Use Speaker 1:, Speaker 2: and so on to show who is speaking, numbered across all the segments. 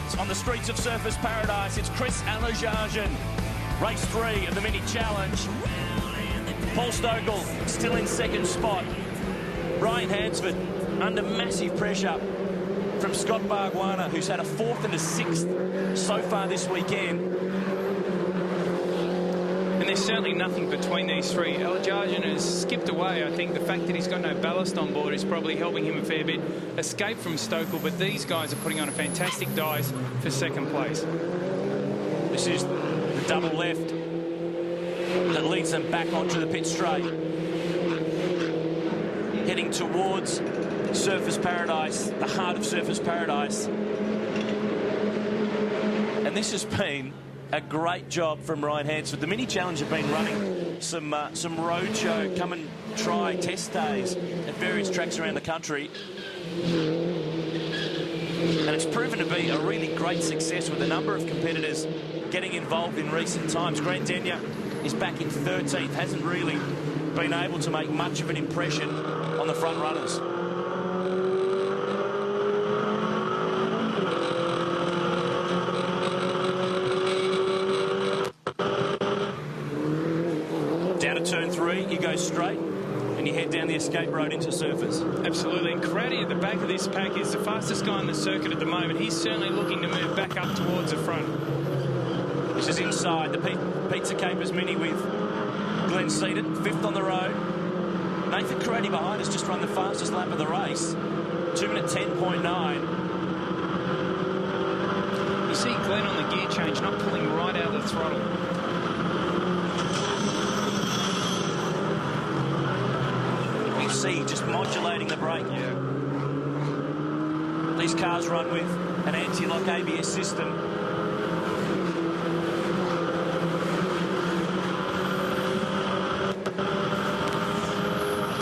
Speaker 1: front on the streets of Surfers Paradise. It's Chris Alajajan. Race 3 of the Mini Challenge. Paul Stokell still in second spot. Ryan Hansford under massive pressure from Scott Bargwanna, who's had a 4th and a 6th so far this weekend.
Speaker 2: And there's certainly nothing between these three. Alajajan has skipped away. I think the fact that he's got no ballast on board is probably helping him a fair bit escape from Stokell, but these guys are putting on a fantastic dive for second place.
Speaker 1: This is the double left that leads them back onto the pit straight. Heading towards Surfers Paradise, the heart of Surfers Paradise. And this has been a great job from Ryan Hansford. The Mini Challenge have been running some roadshow, come and try test days at various tracks around the country. And it's proven to be a really great success with a number of competitors getting involved in recent times. Grant Denyer is back in 13th, hasn't really been able to make much of an impression on the front runners. Down to turn 3, you go straight and you head down the escape road into Surfers.
Speaker 2: Absolutely. And Crowdy at the back of this pack is the fastest guy on the circuit at the moment. He's certainly looking to move back up towards the front.
Speaker 1: This is inside the Pizza Capers Mini with Glenn Seaton, 5th on the road. Nathan Crowdy behind has just run the fastest lap of the race, 2:10.9.
Speaker 2: You see Glenn on the gear change, not pulling right out of the throttle.
Speaker 1: You see just modulating the brake.
Speaker 2: Yeah.
Speaker 1: These cars run with an anti-lock ABS system.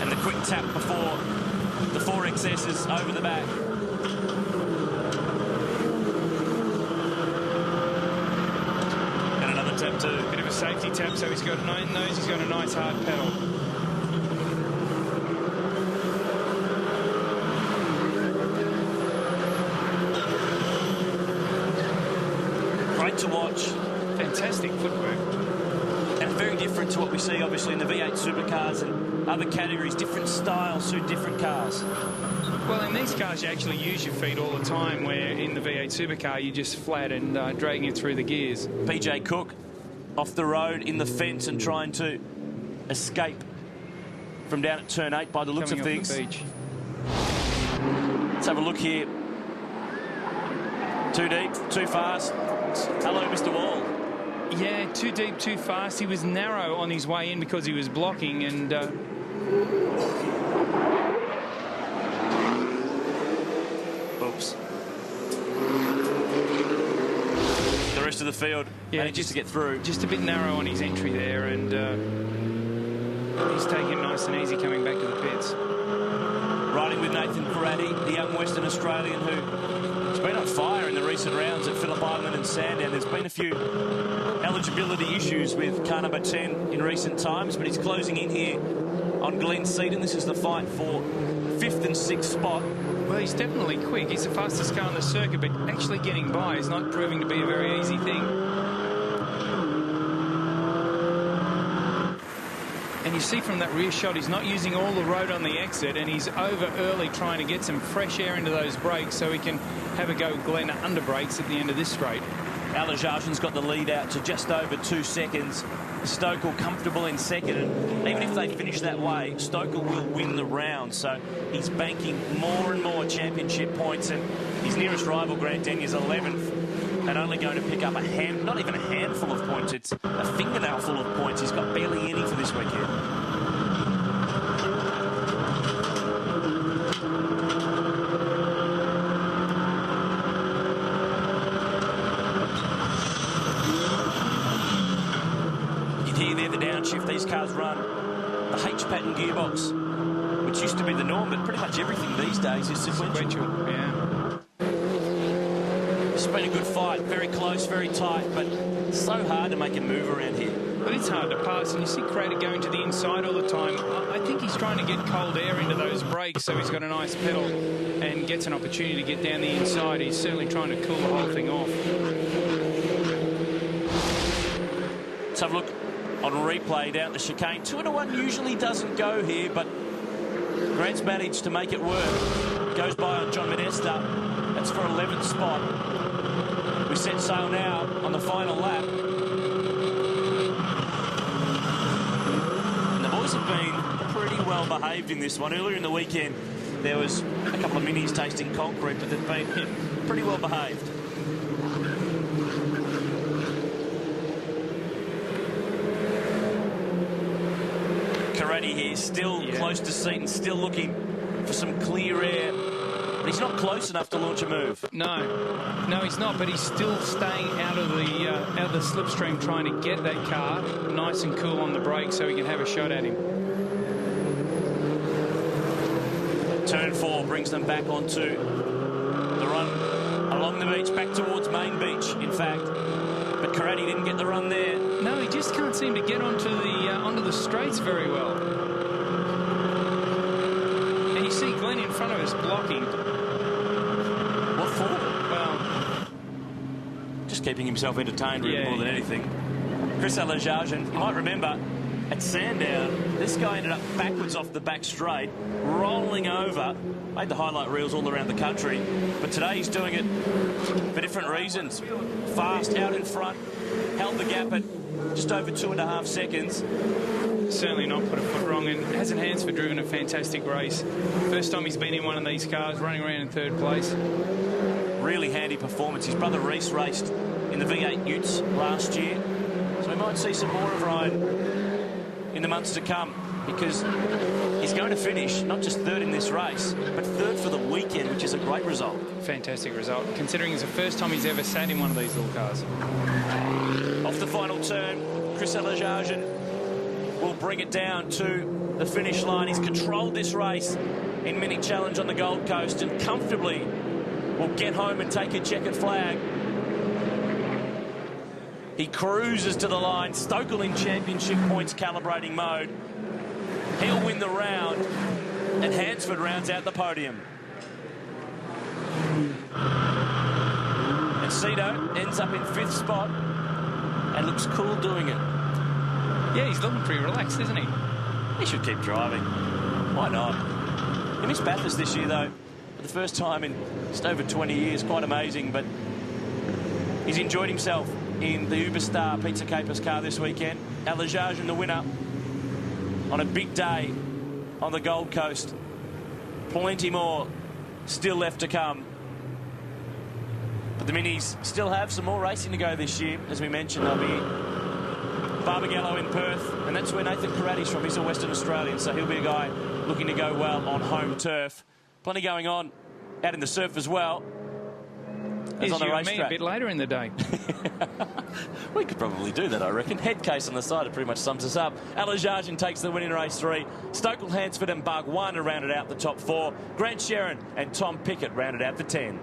Speaker 1: And the quick tap before the 4XS is over the back. And another tap too.
Speaker 2: Bit of a safety tap, so he's got a nice hard pedal.
Speaker 1: Great to watch.
Speaker 2: Fantastic footwork.
Speaker 1: And very different to what we see, obviously, in the V8 supercars and other categories. Different styles suit different cars.
Speaker 2: Well, in these cars, you actually use your feet all the time, where in the V8 supercar, you're just flat and dragging it through the gears.
Speaker 1: PJ Cook off the road in the fence and trying to escape from down at turn 8 by the looks
Speaker 2: Coming
Speaker 1: of things.
Speaker 2: off the beach.
Speaker 1: Let's have a look here. Too deep, too fast. Hello, Mr. Wall.
Speaker 2: Yeah, too deep, too fast. He was narrow on his way in because he was blocking, and
Speaker 1: oops. The rest of the field manages to get through.
Speaker 2: Just a bit narrow on his entry there, and he's taking it nice and easy coming back to the pits.
Speaker 1: Riding with Nathan Crowdy, the young Western Australian who's been on fire in the recent rounds at Phillip Island and Sandown. There's been a few eligibility issues with car number 10 in recent times, but he's closing in here on Glenn Seaton. This is the fight for 5th and 6th spot.
Speaker 2: Well, he's definitely quick. He's the fastest car on the circuit, but actually getting by is not proving to be a very easy thing. And you see from that rear shot, he's not using all the road on the exit, and he's over early trying to get some fresh air into those brakes so he can have a go with Glenn under brakes at the end of this straight.
Speaker 1: Alajajan's got the lead out to just over 2 seconds. Stokell comfortable in second, and even if they finish that way, Stokell will win the round. So he's banking more and more championship points, and his nearest rival, Grant Denyer, is 11th, and only going to pick up not even a handful of points. It's a fingernail full of points. He's got barely any for this weekend. These cars run the H-pattern gearbox, which used to be the norm, but pretty much everything these days is sequential.
Speaker 2: Yeah.
Speaker 1: It's been a good fight, very close, very tight, but so hard to make a move around here.
Speaker 2: But it's hard to pass, and you see Crater going to the inside all the time. I think he's trying to get cold air into those brakes, so he's got a nice pedal and gets an opportunity to get down the inside. He's certainly trying to cool the whole thing off.
Speaker 1: Let's have a look on replay down the chicane. 2-1 usually doesn't go here, but Grant's managed to make it work. Goes by on John Modesta. That's for 11th spot. We set sail now on the final lap. And the boys have been pretty well behaved in this one. Earlier in the weekend, there was a couple of minis tasting concrete, but they've been pretty well behaved. Karate here, still close to Seaton, still looking for some clear air. But he's not close enough to launch a move.
Speaker 2: No, he's not, but he's still staying out of the slipstream, trying to get that car nice and cool on the brake so he can have a shot at him.
Speaker 1: Turn 4 brings them back onto the run along the beach, back towards Main Beach, in fact. But Karate didn't get the run there.
Speaker 2: No, he just can't seem to get onto the straights very well. And you see Glenn in front of us blocking.
Speaker 1: What for?
Speaker 2: Well,
Speaker 1: just keeping himself entertained really more than anything. Chris Alajajan, you might remember, at Sandown, this guy ended up backwards off the back straight, rolling over, made the highlight reels all around the country, but today he's doing it for different reasons. Fast, out in front, held the gap at just over 2.5 seconds.
Speaker 2: Certainly not put a foot wrong, and hasn't Hansford driven a fantastic race. First time he's been in one of these cars, running around in 3rd place.
Speaker 1: Really handy performance. His brother Reese raced in the V8 Utes last year, so we might see some more of Ryan in the months to come, because he's going to finish not just 3rd in this race, but 3rd for the weekend, which is a great result.
Speaker 2: Fantastic result, considering it's the first time he's ever sat in one of these little cars.
Speaker 1: Off the final turn, Chris Alajajan will bring it down to the finish line. He's controlled this race in Mini Challenge on the Gold Coast and comfortably will get home and take a checkered flag. He cruises to the line. Stokel in championship points calibrating mode. He'll win the round, and Hansford rounds out the podium. And Cito ends up in 5th spot and looks cool doing it.
Speaker 2: Yeah, he's looking pretty relaxed, isn't he?
Speaker 1: He should keep driving. Why not? He missed Bathurst this year, though, for the first time in just over 20 years. Quite amazing, but he's enjoyed himself in the Uberstar Pizza Capers car this weekend. Alajajan the winner on a big day on the Gold Coast. Plenty more still left to come. But the Minis still have some more racing to go this year. As we mentioned, they'll be Barbagallo in Perth, and that's where Nathan Karate's from. He's a Western Australian, so he'll be a guy looking to go well on home turf. Plenty going on out in the surf as well.
Speaker 2: Here's on the racetrack. A bit later in the day.
Speaker 1: We could probably do that, I reckon. Head case on the side, it pretty much sums us up. Alajajan takes the win in race 3. Stokel, Hansford and Bug 1 rounded out the top 4. Grant Sherrin and Tom Pickett rounded out the 10.